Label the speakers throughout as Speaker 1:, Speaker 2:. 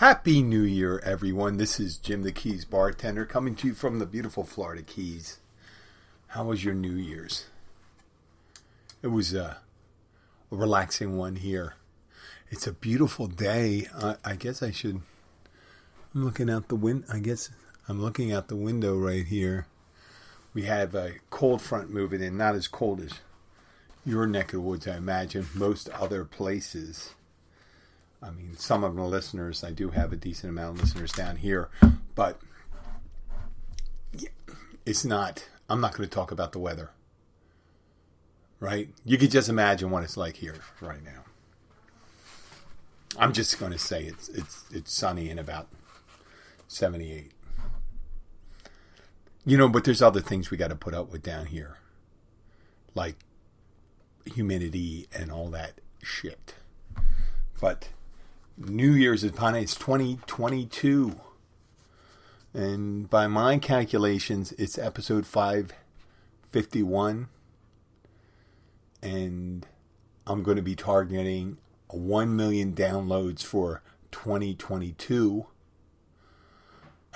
Speaker 1: Happy New Year, everyone. This is Jim the Keys Bartender coming to you from the beautiful Florida Keys. How was your New Year's? It was a relaxing one here. It's a beautiful day. I guess I should... I'm looking out the window. I guess I'm looking out the window right here. We have a cold front moving in. Not as cold as your neck of the woods, I imagine. Most other places. I mean, some of the listeners, I do have a decent amount of listeners down here, but it's not, I'm not going to talk about the weather, right? You could just imagine what it's like here right now. I'm just going to say it's sunny and about 78. You know, but there's other things we got to put up with down here, like humidity and all that shit. But New Year's is upon us. It's 2022. And by my calculations, it's episode 551. And I'm going to be targeting 1 million downloads for 2022.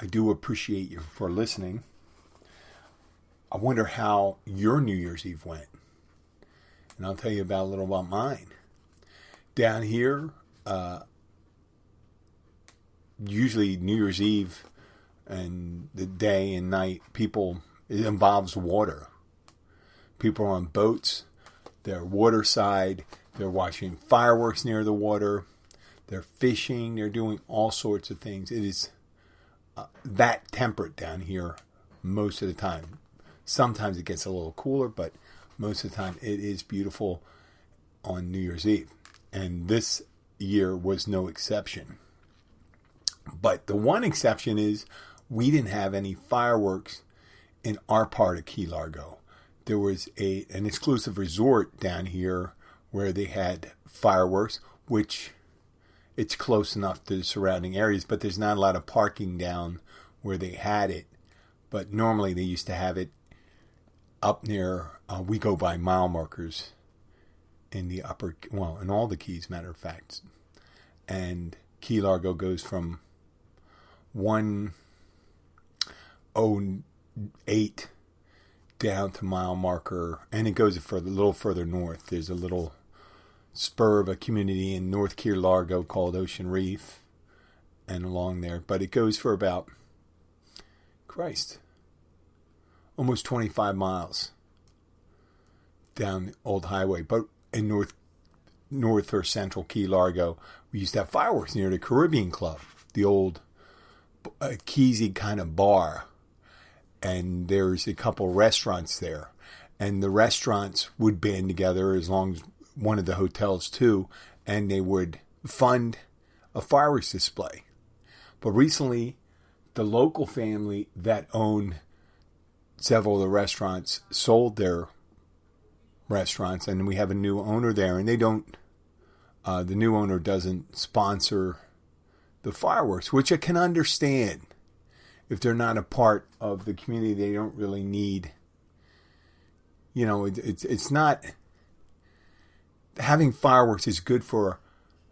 Speaker 1: I do appreciate you for listening. I wonder how your New Year's Eve went. And I'll tell you a little about mine. Down here, usually New Year's Eve and the day and night, it involves water. People are on boats, they're waterside, they're watching fireworks near the water, they're fishing, they're doing all sorts of things. It is that temperate down here most of the time. Sometimes it gets a little cooler, but most of the time it is beautiful on New Year's Eve. And this year was no exception. But the one exception is we didn't have any fireworks in our part of Key Largo. There was an exclusive resort down here where they had fireworks, which it's close enough to the surrounding areas, but there's not a lot of parking down where they had it. But normally they used to have it up near, we go by mile markers in the in all the Keys, matter of fact. And Key Largo goes from 108 down to mile marker, and it goes a little further north. There's a little spur of a community in North Key Largo called Ocean Reef, and along there. But it goes for about, almost 25 miles down the old highway. But in north or central Key Largo, we used to have fireworks near the Caribbean Club, the old Keysy kind of bar, and there's a couple restaurants there, and the restaurants would band together as long as one of the hotels too, and they would fund a fireworks display. But recently, the local family that owned several of the restaurants sold their restaurants, and we have a new owner there, and the new owner doesn't sponsor the fireworks, which I can understand. If they're not a part of the community, they don't really need, it's not, having fireworks is good for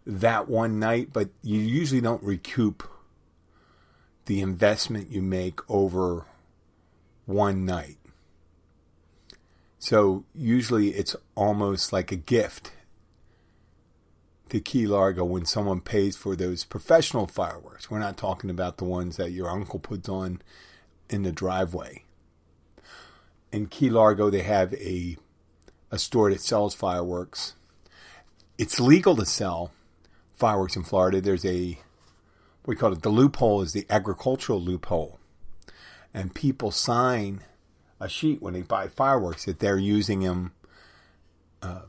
Speaker 1: that one night, but you usually don't recoup the investment you make over one night. So usually it's almost like a gift to Key Largo when someone pays for those professional fireworks. We're not talking about the ones that your uncle puts on in the driveway. In Key Largo, they have a store that sells fireworks. It's legal to sell fireworks in Florida. There's we call it the loophole, is the agricultural loophole. And people sign a sheet when they buy fireworks that they're using them to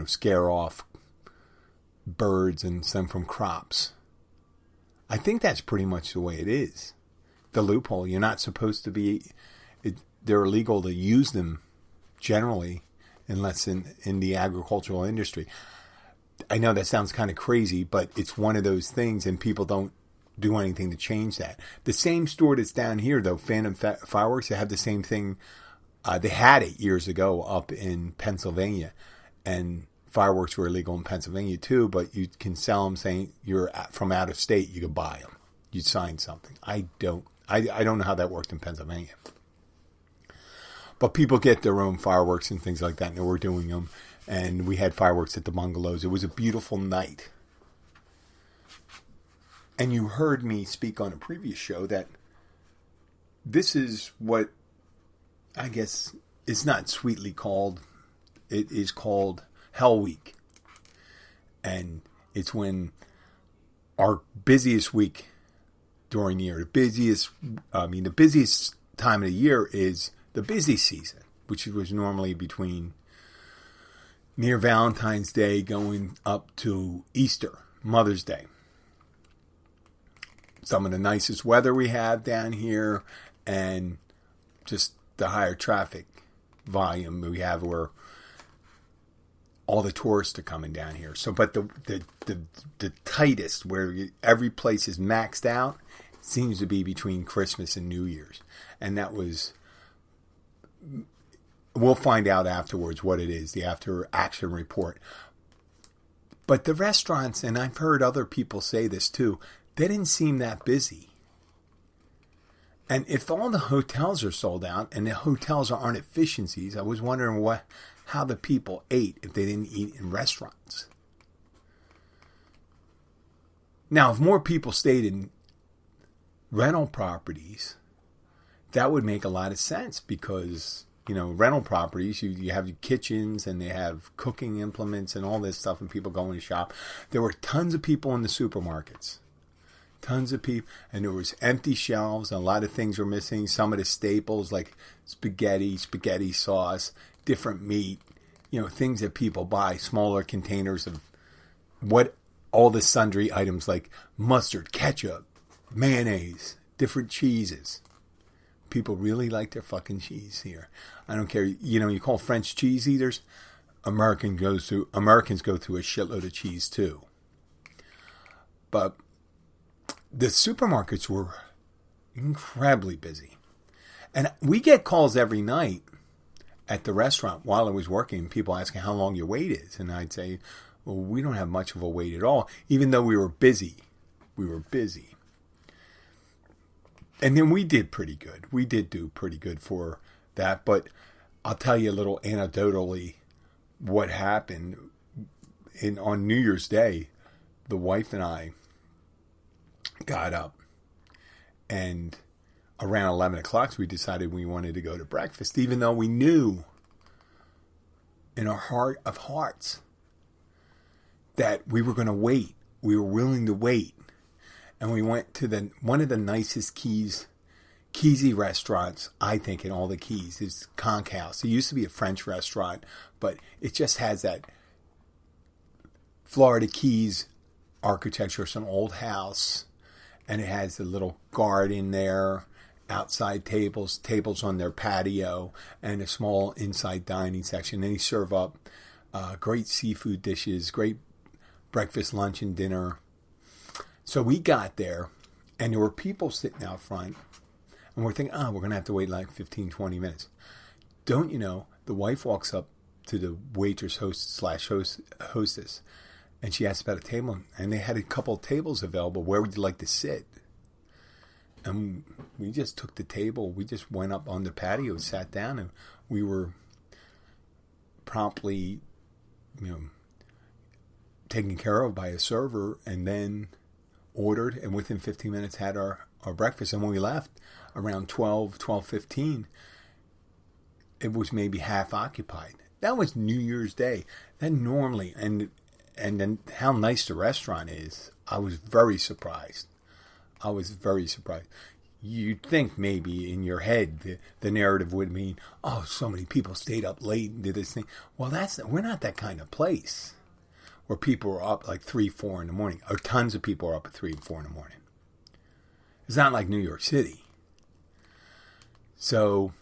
Speaker 1: scare off birds and some from crops. I think that's pretty much the way it is. The loophole, you're not supposed to be, they're illegal to use them generally unless in the agricultural industry. I know that sounds kind of crazy, but it's one of those things, and people don't do anything to change that. The same store that's down here, though, Phantom Fireworks, they have the same thing. They had it years ago up in Pennsylvania, and fireworks were illegal in Pennsylvania too, but you can sell them saying you're from out of state. You could buy them. You'd sign something. I don't know how that worked in Pennsylvania. But people get their own fireworks and things like that, and they were doing them. And we had fireworks at the bungalows. It was a beautiful night. And you heard me speak on a previous show that this is what I guess it's not sweetly called. It is called Hell Week. And it's when our busiest week during the year, the busiest time of the year is the busy season, which was normally between near Valentine's Day going up to Easter, Mother's Day. Some of the nicest weather we have down here, and just the higher traffic volume we have where all the tourists are coming down here. So, but the tightest, where every place is maxed out, seems to be between Christmas and New Year's. And that was... We'll find out afterwards what it is, the after action report. But the restaurants, and I've heard other people say this too, they didn't seem that busy. And if all the hotels are sold out and the hotels aren't efficiencies, I was wondering how the people ate if they didn't eat in restaurants. Now, if more people stayed in rental properties, that would make a lot of sense because, rental properties, you have your kitchens and they have cooking implements and all this stuff and people going to shop. There were tons of people in the supermarkets. Tons of people. And there was empty shelves and a lot of things were missing. Some of the staples like spaghetti sauce, different meat, things that people buy, smaller containers of all the sundry items like mustard, ketchup, mayonnaise, different cheeses. People really like their fucking cheese here. I don't care. You call French cheese eaters. Americans go through a shitload of cheese too. But the supermarkets were incredibly busy. And we get calls every night at the restaurant while I was working. People asking how long your wait is. And I'd say, well, we don't have much of a wait at all. Even though we were busy. We were busy. And then we did pretty good. We did do pretty good for that. But I'll tell you a little anecdotally what happened. On New Year's Day, the wife and I got up. And around 11 o'clock, we decided we wanted to go to breakfast. Even though we knew in our heart of hearts that we were going to wait. We were willing to wait. And we went to one of the nicest Keysy restaurants, I think, in all the Keys, is Conch House. It used to be a French restaurant, but it just has that Florida Keys architecture. It's an old house, and it has a little garden there, outside tables on their patio, and a small inside dining section. And they serve up great seafood dishes, great breakfast, lunch, and dinner. So we got there, and there were people sitting out front, and we're thinking, we're going to have to wait like 15, 20 minutes. Don't you know, the wife walks up to the waitress hostess, and she asks about a table, and they had a couple of tables available. Where would you like to sit? And we just took the table. We just went up on the patio, sat down, and we were promptly, taken care of by a server, and then ordered, and within 15 minutes had our breakfast. And when we left around 12:15, it was maybe half occupied. That was New Year's Day. Then normally, and then how nice the restaurant is, I was very surprised. You'd think maybe in your head the narrative would mean, so many people stayed up late and did this thing. Well, we're not that kind of place where people are up like 3, 4 in the morning, or tons of people are up at 3 and 4 in the morning. It's not like New York City. So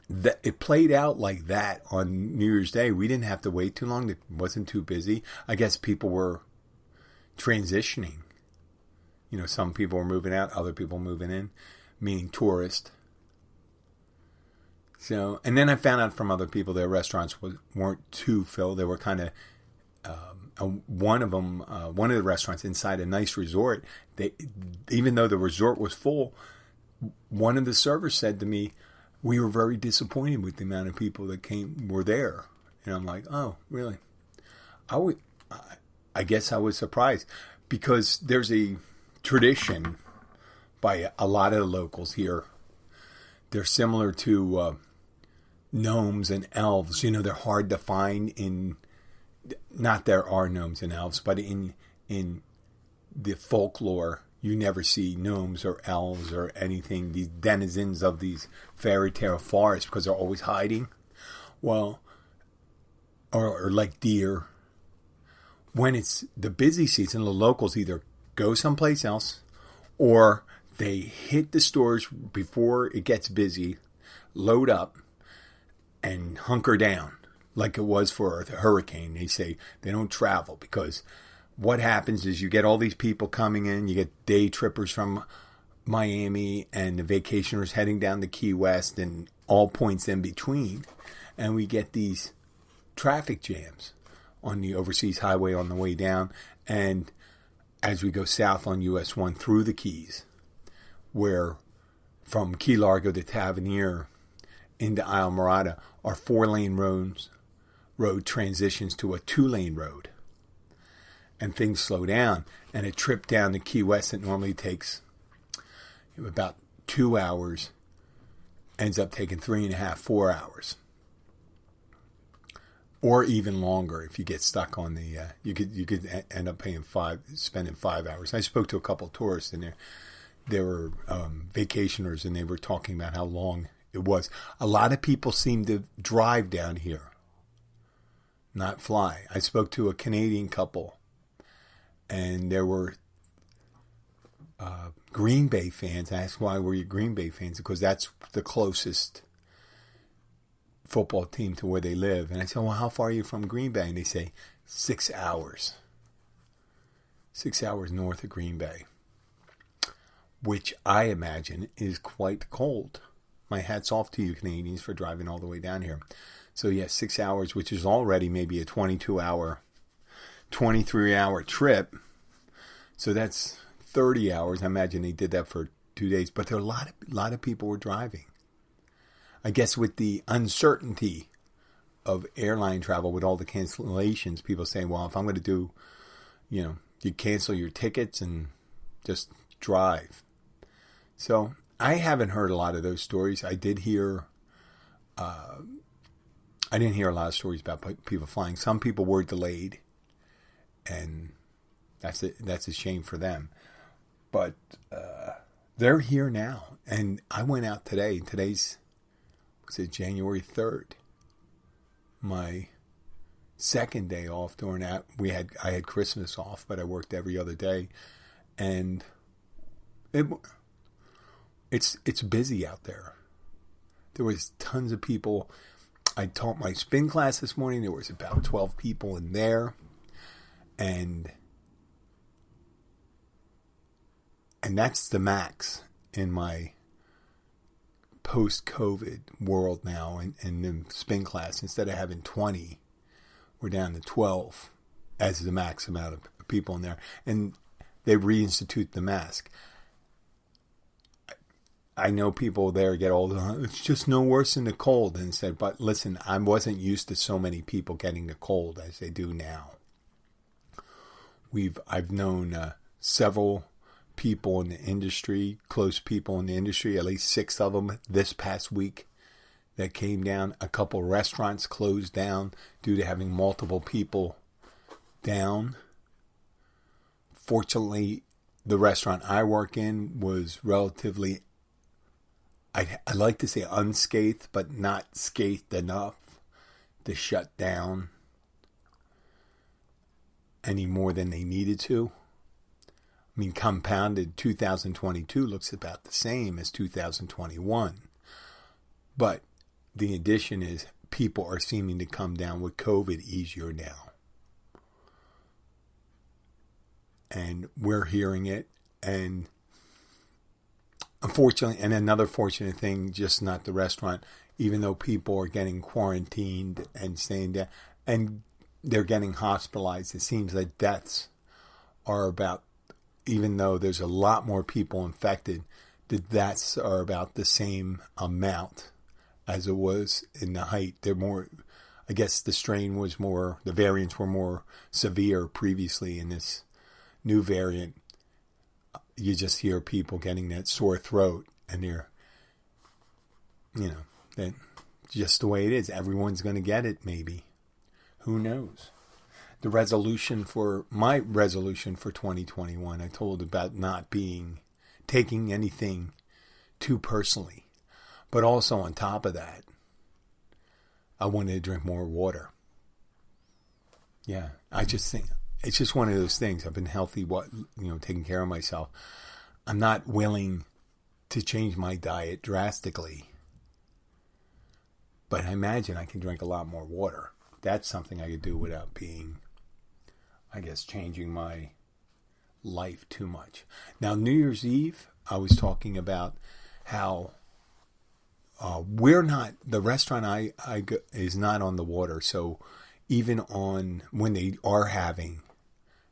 Speaker 1: it played out like that on New Year's Day. We didn't have to wait too long. It wasn't too busy. I guess people were transitioning. Some people were moving out, other people moving in, meaning tourists. So, and then I found out from other people their restaurants weren't too filled. They were kind of one of them, one of the restaurants inside a nice resort. Even though the resort was full, one of the servers said to me, "We were very disappointed with the amount of people that were there." And I'm like, "Oh, really?" I guess I was surprised because there's a tradition by a lot of the locals here. They're similar to gnomes and elves. They're hard to find not there are gnomes and elves, but in the folklore, you never see gnomes or elves or anything, these denizens of these fairy tale forests, because they're always hiding. Well, or like deer. When it's the busy season, the locals either go someplace else or they hit the stores before it gets busy, load up, and hunker down like it was for a hurricane. They say they don't travel because what happens is you get all these people coming in, you get day trippers from Miami and the vacationers heading down to Key West and all points in between, and we get these traffic jams on the overseas highway on the way down, and as we go south on US 1 through the Keys, where from Key Largo to Tavernier into Isle Morada, our 4-lane road transitions to a 2-lane road. And things slow down. And a trip down to Key West that normally takes about 2 hours ends up taking 3.5, 4 hours. Or even longer if you get stuck on the, you could end up spending 5 hours. I spoke to a couple of tourists and there were vacationers, and they were talking about how long it was. A lot of people seem to drive down here, not fly. I spoke to a Canadian couple, and there were Green Bay fans. I asked, why were you Green Bay fans? Because that's the closest football team to where they live. And I said, well, how far are you from Green Bay? And they say 6 hours. 6 hours north of Green Bay, which I imagine is quite cold. My hat's off to you Canadians for driving all the way down here. So yes, 6 hours, which is already maybe a 23-hour trip. So that's 30 hours. I imagine they did that for 2 days. But there are a lot of people were driving. I guess with the uncertainty of airline travel, with all the cancellations, people saying, well, if I'm going to do, you cancel your tickets and just drive. So I haven't heard a lot of those stories. I didn't hear a lot of stories about people flying. Some people were delayed, and that's a shame for them. But they're here now, and I went out today. Today's January 3rd. My second day off during that. I had Christmas off, but I worked every other day, and it's busy out there. There was tons of people. I taught my spin class this morning. There was about 12 people in there, and that's the max in my post-COVID world now. In the spin class, instead of having 20, we're down to 12 as the max amount of people in there, and they reinstitute the mask. I know people there get all it's just no worse than the cold, and said, but listen, I wasn't used to so many people getting the cold as they do now. I've known several people in the industry, close people in the industry, at least 6 of them this past week that came down. A couple restaurants closed down due to having multiple people down. Fortunately, the restaurant I work in was relatively, I like to say unscathed, but not scathed enough to shut down any more than they needed to. I mean, compounded 2022 looks about the same as 2021. But the addition is people are seeming to come down with COVID easier now. And we're hearing it. And unfortunately, and another fortunate thing, just not the restaurant, even though people are getting quarantined and staying there, and they're getting hospitalized, it seems that deaths are about, even though there's a lot more people infected, the deaths are about the same amount as it was in the height. They're more, I guess the variants were more severe previously. In this new variant, you just hear people getting that sore throat, and they're, that just the way it is. Everyone's going to get it, maybe. Who knows? My resolution for 2021, I told about not taking anything too personally. But also on top of that, I wanted to drink more water. Yeah, I just think it's just one of those things. I've been healthy, taking care of myself. I'm not willing to change my diet drastically. But I imagine I can drink a lot more water. That's something I could do without changing my life too much. Now, New Year's Eve, I was talking about how the restaurant I go is not on the water. So even when they are having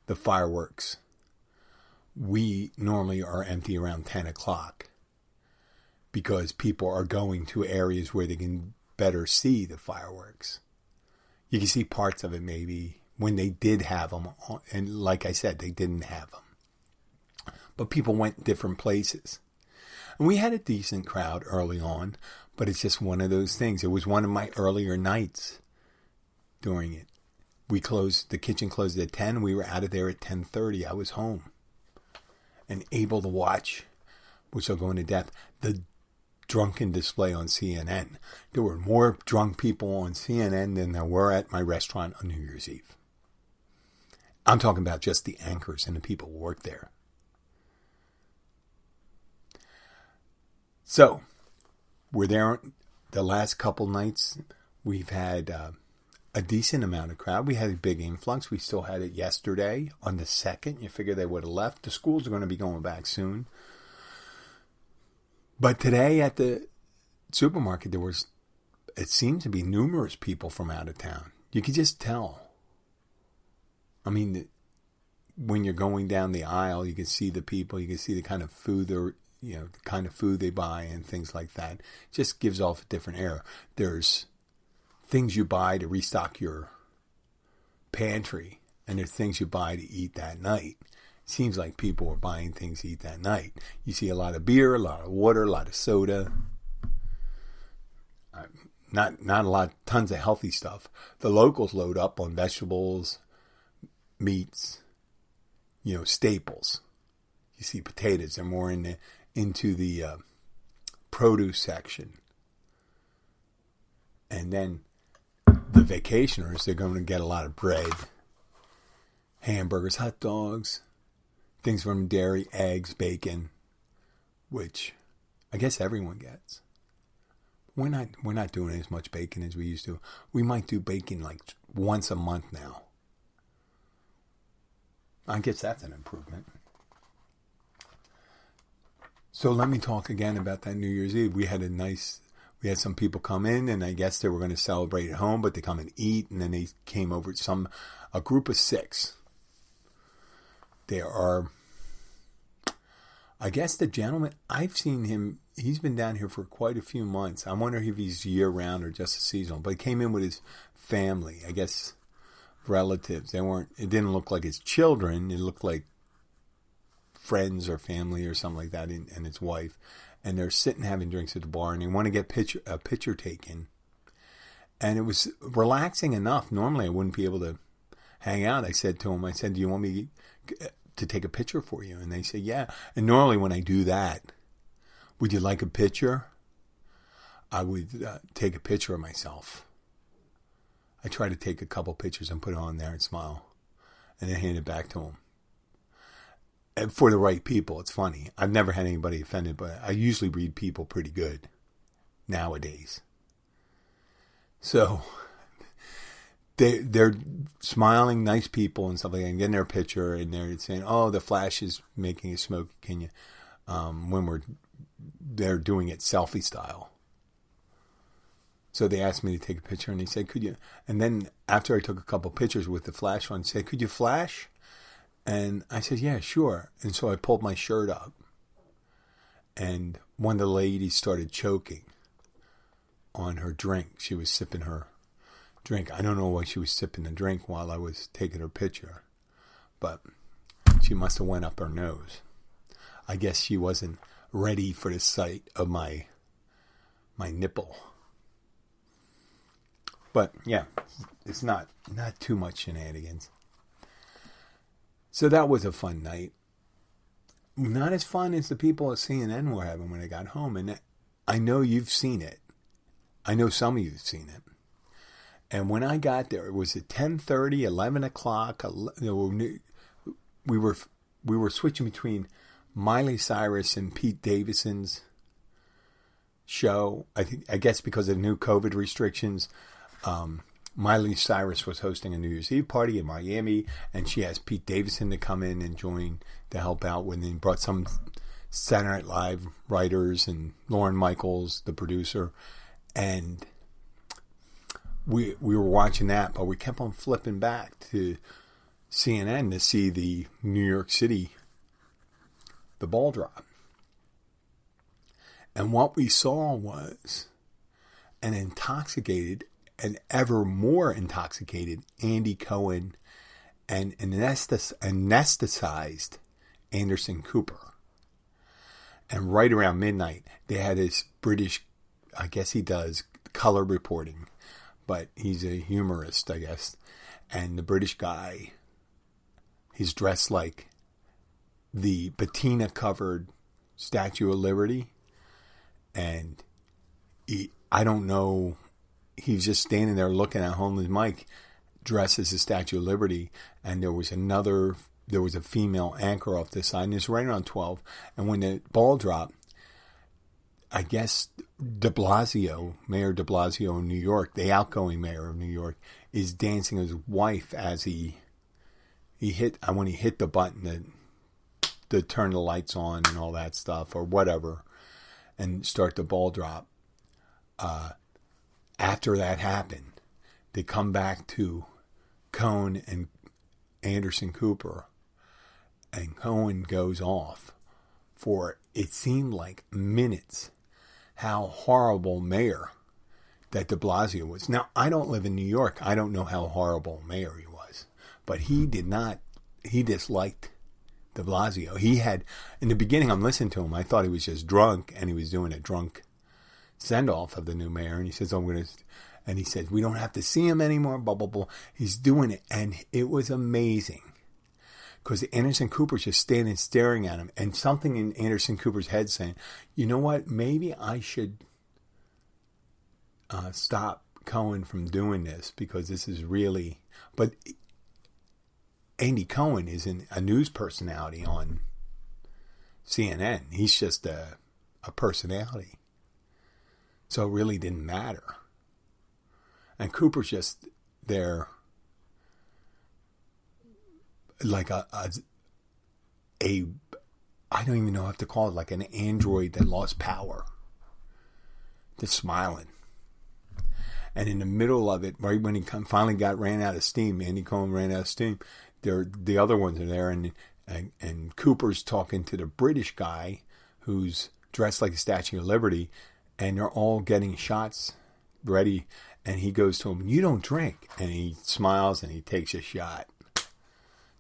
Speaker 1: the fireworks, we normally are empty around 10 o'clock because people are going to areas where they can better see the fireworks. You can see parts of it maybe when they did have them. And like I said, they didn't have them. But people went different places. And we had a decent crowd early on, but it's just one of those things. It was one of my earlier nights during it. The kitchen closed at 10. We were out of there at 10:30. I was home and able to watch, which will go into depth, the Drunken display on CNN. There were more drunk people on CNN than there were at my restaurant on New Year's Eve. I'm talking about just the anchors and the people who work there. So, we're there the last couple nights. We've had a decent amount of crowd. We had a big influx. We still had it yesterday on the 2nd. You figure they would have left. The schools are going to be going back soon. But today at the supermarket, it seemed to be numerous people from out of town. You could just tell. I mean, when you're going down the aisle, you can see the people. You can see the kind of food the kind of food they buy and things like that. It just gives off a different air. There's things you buy to restock your pantry, and there's things you buy to eat that night. Seems like people are buying things to eat that night. You see a lot of beer, a lot of water, a lot of soda. Not a lot, tons of healthy stuff. The locals load up on vegetables, meats, staples. You see potatoes. They're more into the produce section. And then the vacationers, they're going to get a lot of bread, hamburgers, hot dogs, things from dairy, eggs, bacon, which I guess everyone gets. We're not doing as much bacon as we used to. We might do bacon like once a month now. I guess that's an improvement. So let me talk again about that New Year's Eve. We had some people come in, and I guess they were going to celebrate at home, but they come and eat, and then they came over a group of 6. There are, I guess the gentleman, I've seen him, he's been down here for quite a few months. I wonder if he's year-round or just a seasonal, but he came in with his family, I guess relatives. It didn't look like his children, it looked like friends or family or something like that, and his wife. And they're sitting having drinks at the bar, and they want to get a picture taken. And it was relaxing enough. Normally I wouldn't be able to hang out. I said to him, do you want me to take a picture for you? And they say, yeah. And normally when I do that, would you like a picture? I would take a picture of myself. I try to take a couple pictures and put it on there and smile. And then hand it back to him. And for the right people, it's funny. I've never had anybody offended, but I usually read people pretty good nowadays. So they're smiling, nice people and stuff like that, and getting their picture, and they're saying, "Oh, the flash is making it smoky. Can you?" When they're doing it selfie style. So they asked me to take a picture, and they said, could you? And then after I took a couple pictures with the flash on, they said, could you flash? And I said, yeah, sure. And so I pulled my shirt up, and one of the ladies started choking on her drink. She was sipping her drink. I don't know why she was sipping the drink while I was taking her picture, but she must have went up her nose. I guess she wasn't ready for the sight of my nipple. But yeah, it's not too much shenanigans. So that was a fun night. Not as fun as the people at CNN were having when I got home. And I know you've seen it. I know some of you have seen it. And when I got there, it was at 10:30, 11 o'clock. We were switching between Miley Cyrus and Pete Davidson's show. I guess because of new COVID restrictions, Miley Cyrus was hosting a New Year's Eve party in Miami, and she asked Pete Davidson to come in and join to help out when they brought some Saturday Night Live writers and Lauren Michaels, the producer, and we were watching that, but we kept on flipping back to CNN to see the New York City, the ball drop. And what we saw was an intoxicated and ever more intoxicated Andy Cohen and anesthetized Anderson Cooper. And right around midnight, they had this British, I guess he does color reporting, but he's a humorist, I guess. And the British guy, he's dressed like the patina-covered Statue of Liberty. And I don't know, he was just standing there looking at homeless Mike dressed as the Statue of Liberty. And there was a female anchor off the side, and it's right around 12. And when the ball dropped, I guess Mayor de Blasio in New York, the outgoing mayor of New York, is dancing with his wife as when he hit the button to turn the lights on and all that stuff or whatever and start the ball drop. After that happened, they come back to Cohen and Anderson Cooper, and Cohen goes off for, it seemed like minutes, how horrible mayor that de Blasio was. Now, I don't live in New York. I don't know how horrible mayor he was. But he disliked de Blasio. He had, in the beginning, I'm listening to him, I thought he was just drunk, and he was doing a drunk send-off of the new mayor. And he says, and he said, we don't have to see him anymore, blah, blah, blah. He's doing it, and it was amazing. Because Anderson Cooper's just standing staring at him, and something in Anderson Cooper's head saying, you know what, maybe I should stop Cohen from doing this, because this is really... But Andy Cohen isn't a news personality on CNN. He's just a personality. So it really didn't matter. And Cooper's just there like I don't even know what to call it, like an android that lost power. Just smiling. And in the middle of it, right when he finally ran out of steam, Andy Cohen ran out of steam, the other ones are there, and Cooper's talking to the British guy who's dressed like the Statue of Liberty, and they're all getting shots ready, and he goes to him, you don't drink, and he smiles and he takes a shot.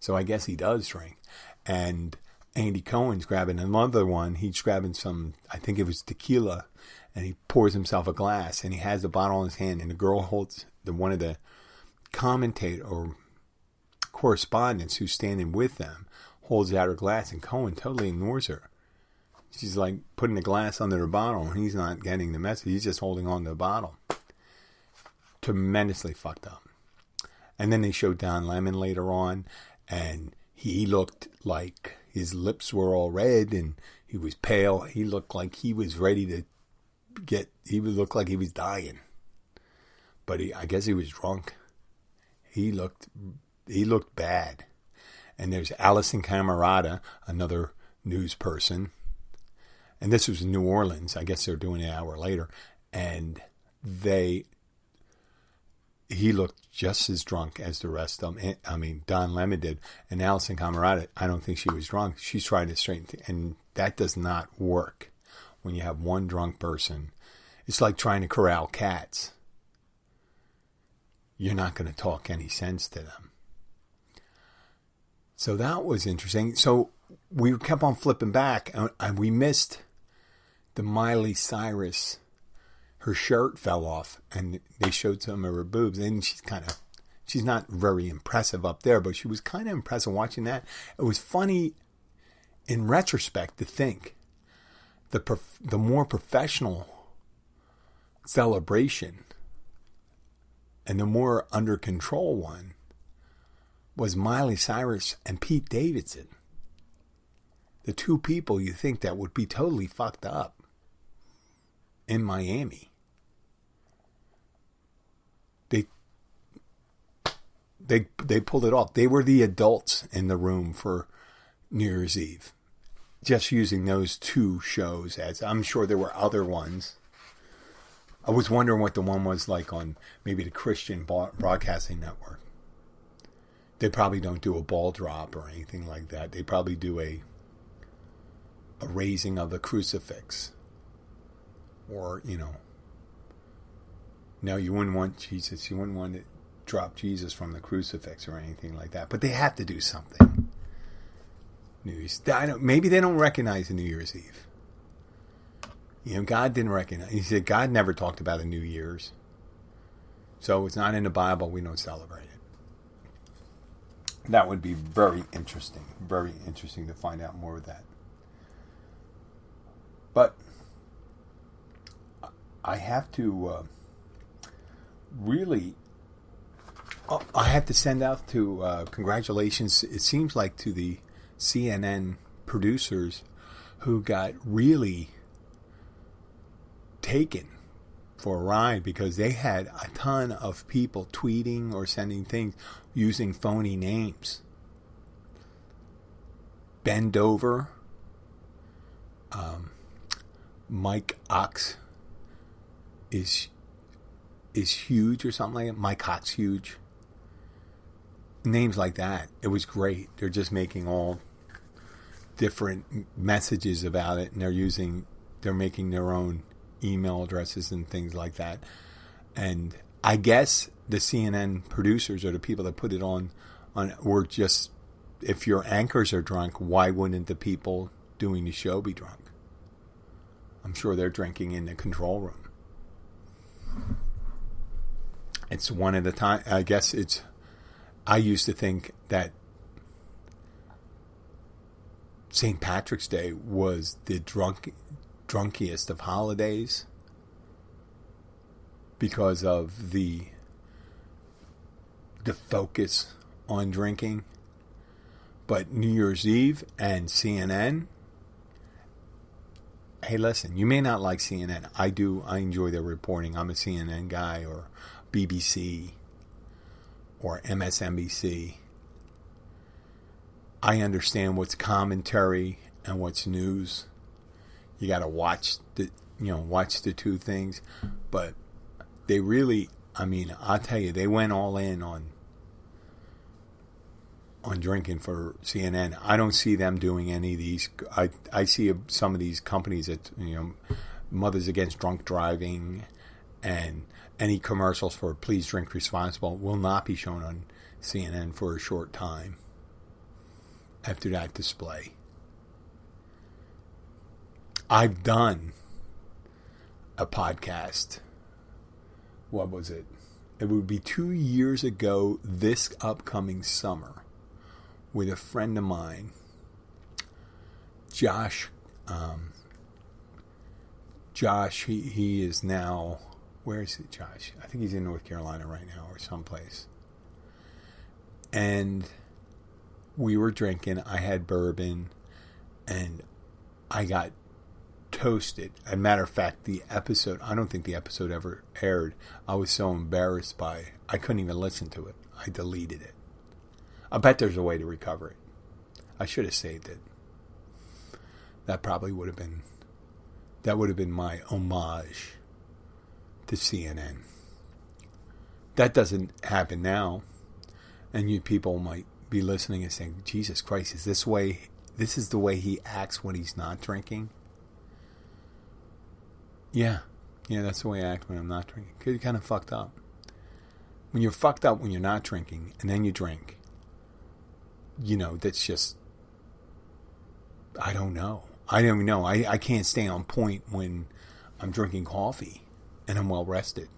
Speaker 1: So I guess he does drink. And Andy Cohen's grabbing another one. He's grabbing some, I think it was tequila, and he pours himself a glass, and he has the bottle in his hand, and the girl holds one of the commentator or correspondents who's standing with them holds out her glass, and Cohen totally ignores her. She's like putting the glass under the bottle, and he's not getting the message. He's just holding on to the bottle. Tremendously fucked up. And then they showed Don Lemon later on, and he looked like his lips were all red, and he was pale. He looked like he was ready to he would look like he was dying. But I guess he was drunk. He looked bad. And there's Allison Camerata, another news person. And this was in New Orleans. I guess they're doing it an hour later. And he looked just as drunk as the rest of them. I mean, Don Lemon did. And Alison Camerata, I don't think she was drunk. She's trying to straighten, and that does not work when you have one drunk person. It's like trying to corral cats. You're not going to talk any sense to them. So that was interesting. So we kept on flipping back, and we missed the Miley Cyrus. Her shirt fell off, and they showed some of her boobs. And she's not very impressive up there, but she was kind of impressive watching that. It was funny in retrospect to think the more professional celebration and the more under control one was Miley Cyrus and Pete Davidson. The two people you think that would be totally fucked up in Miami. They pulled it off. They were the adults in the room for New Year's Eve. Just using those two shows as, I'm sure there were other ones. I was wondering what the one was like on maybe the Christian Broadcasting Network. They probably don't do a ball drop or anything like that. They probably do a raising of the crucifix. Or, no, you wouldn't want Jesus. You wouldn't want to drop Jesus from the crucifix or anything like that. But they have to do something. Maybe they don't recognize the New Year's Eve. God didn't recognize. He said God never talked about a New Year's. So it's not in the Bible. We don't celebrate it. That would be very interesting. Very interesting to find out more of that. But I have to I have to send out to congratulations. It seems like to the CNN producers who got really taken for a ride because they had a ton of people tweeting or sending things using phony names. Bend Over, Mike Ox is huge or something like that. Mike Ox huge. Names like that. It was great. They're just making all different messages about it, and they're making their own email addresses and things like that. And I guess the CNN producers or the people that put it on were just, if your anchors are drunk, why wouldn't the people doing the show be drunk? I'm sure they're drinking in the control room. It's one of the time. I guess I used to think that St. Patrick's Day was the drunkiest of holidays because of the focus on drinking. But New Year's Eve and CNN, hey, listen, you may not like CNN. I do. I enjoy their reporting. I'm a CNN guy, or BBC or MSNBC. I understand what's commentary and what's news. You got to watch the two things. But they really, I'll tell you, they went all in on drinking for CNN. I don't see them doing any of these. I see some of these companies that, Mothers Against Drunk Driving and any commercials for Please Drink Responsible will not be shown on CNN for a short time after that display. I've done a podcast. What was it? It would be 2 years ago this upcoming summer with a friend of mine, Josh. Josh, he is now, where is it, Josh? I think he's in North Carolina right now or someplace. And we were drinking. I had bourbon, and I got toasted. As a matter of fact, the episode, I don't think the episode ever aired. I was so embarrassed by, I couldn't even listen to it. I deleted it. I bet there's a way to recover it. I should have saved it. That probably would have been my homage to CNN. That doesn't happen now. And you people might be listening and saying, Jesus Christ, is this is the way he acts when he's not drinking? Yeah, that's the way I act when I'm not drinking. Because you're kind of fucked up. When you're fucked up when you're not drinking, and then you drink, that's just, I don't know. I don't even know. I can't stay on point when I'm drinking coffee and I'm well rested.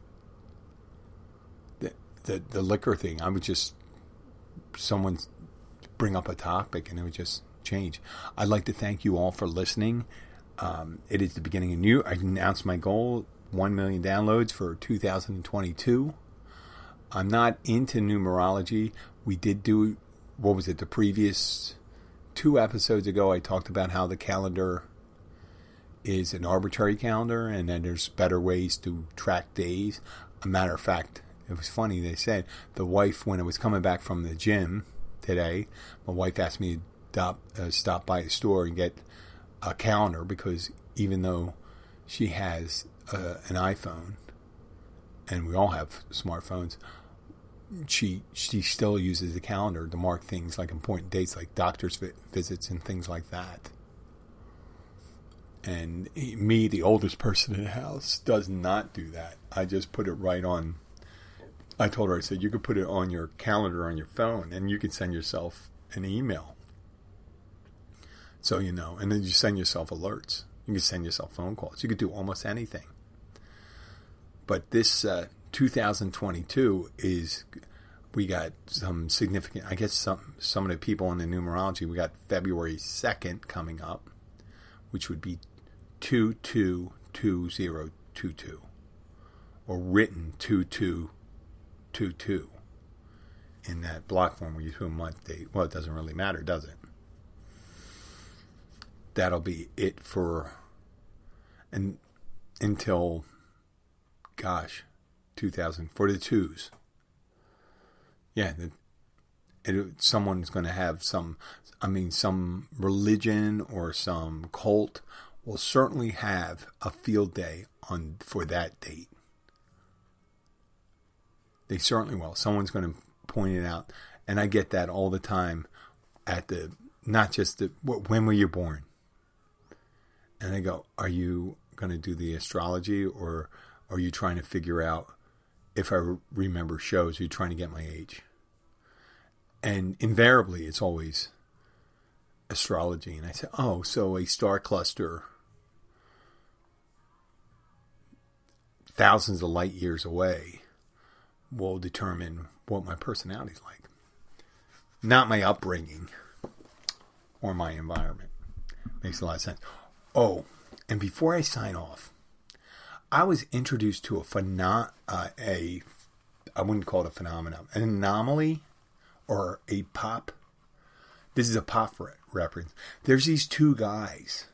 Speaker 1: The liquor thing, I would just, someone bring up a topic and it would just change. I'd like to thank you all for listening. It is the beginning of new. I announced my goal, 1 million downloads for 2022. I'm not into numerology. We did do, the previous 2 episodes ago, I talked about how the calendar is an arbitrary calendar and then there's better ways to track days. A matter of fact, it was funny, they said, the wife, when I was coming back from the gym today, my wife asked me to stop by a store and get a calendar because even though she has an iPhone, and we all have smartphones, she still uses the calendar to mark things like important dates, like doctor's visits and things like that. And me, the oldest person in the house, does not do that. I just put it right on. I told her, I said, you could put it on your calendar on your phone and you can send yourself an email. So, and then you send yourself alerts. You can send yourself phone calls. You could do almost anything. But this 2022 we got some significant, I guess some of the people in the numerology, we got February 2nd coming up, which would be 222022, or written 2222 in that block form where you do a month date. Well, it doesn't really matter, does it? That'll be it for, and until, 2000, for the twos. Yeah, someone's going to have some religion or some cult will certainly have a field day for that date. They certainly will. Someone's going to point it out. And I get that all the time not just when were you born? And they go, are you going to do the astrology or are you trying to figure out if I remember shows? Are you trying to get my age? And invariably, it's always astrology. And I say, oh, so a star cluster thousands of light years away will determine what my personality is like. Not my upbringing or my environment. Makes a lot of sense. Oh, and before I sign off, I was introduced to I wouldn't call it a phenomenon, an anomaly or a pop. This is a pop reference. There's these 2 guys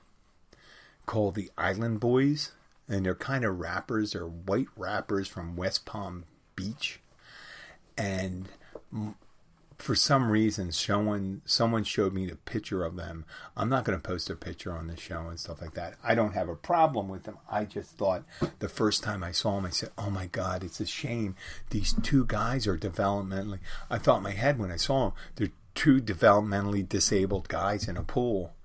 Speaker 1: called the Island Boys, and they're kind of rappers. They're white rappers from West Palm Beach. And for some reason, someone showed me the picture of them. I'm not going to post a picture on the show and stuff like that. I don't have a problem with them. I just thought the first time I saw them, I said, oh my God, it's a shame. These 2 guys are developmentally. I thought in my head when I saw them, they're 2 developmentally disabled guys in a pool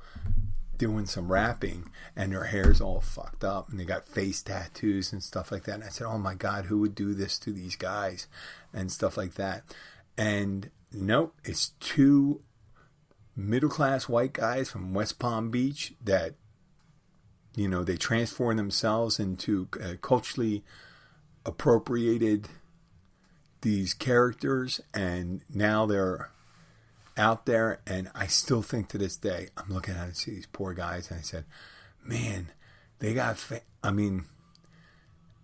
Speaker 1: doing some rapping, and their hair's all fucked up, and they got face tattoos and stuff like that. And I said, oh my God, who would do this to these guys and stuff like that? And nope, it's 2 middle-class white guys from West Palm Beach that, they transform themselves into culturally appropriated these characters, and now they're out there. And I still think to this day, I'm looking at it and see these poor guys, and I said, man, they got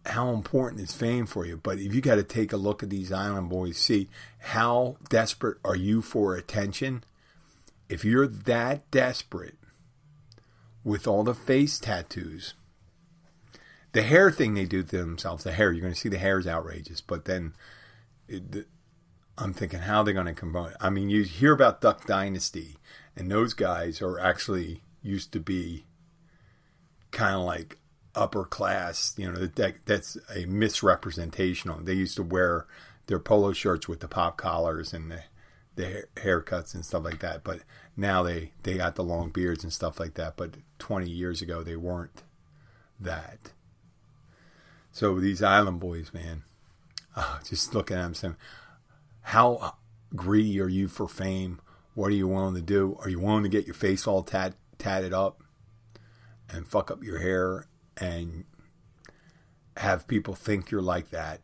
Speaker 1: how important is fame for you? But if you got to take a look at these Island Boys, see how desperate are you for attention? If you're that desperate with all the face tattoos, the hair thing they do to themselves, the hair, you're going to see the hair is outrageous. But then I'm thinking how they're going to combine. I mean, you hear about Duck Dynasty, and those guys are actually used to be kind of like upper class. That's a misrepresentation. They used to wear their polo shirts with the pop collars and the haircuts and stuff like that. But now they got the long beards and stuff like that. But 20 years ago, they weren't that. So these island boys, man, just look at them saying, how greedy are you for fame? What are you willing to do? Are you willing to get your face all tatted up and fuck up your hair and have people think you're like that?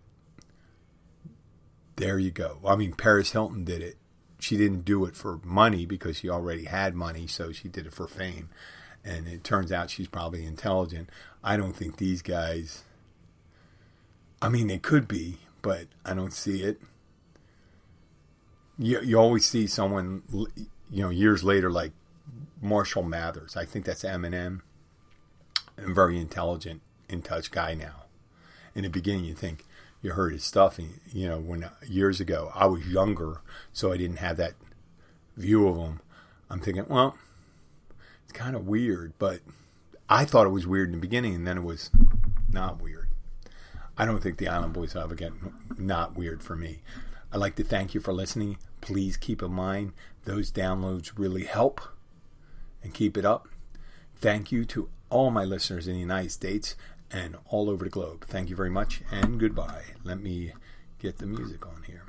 Speaker 1: There you go. I mean, Paris Hilton did it. She didn't do it for money because she already had money, so she did it for fame. And it turns out she's probably intelligent. I don't think these guys... I mean, they could be, but I don't see it. You always see someone, years later, like Marshall Mathers. I think that's Eminem. A very intelligent, in touch guy now. In the beginning, you think you heard his stuff. And, when years ago I was younger, so I didn't have that view of him. I'm thinking, well, it's kind of weird, but I thought it was weird in the beginning, and then it was not weird. I don't think the Island Boys will ever get not weird for me. I'd like to thank you for listening. Please keep in mind those downloads really help, and keep it up. Thank you to all my listeners in the United States and all over the globe. Thank you very much, and goodbye. Let me get the music on here.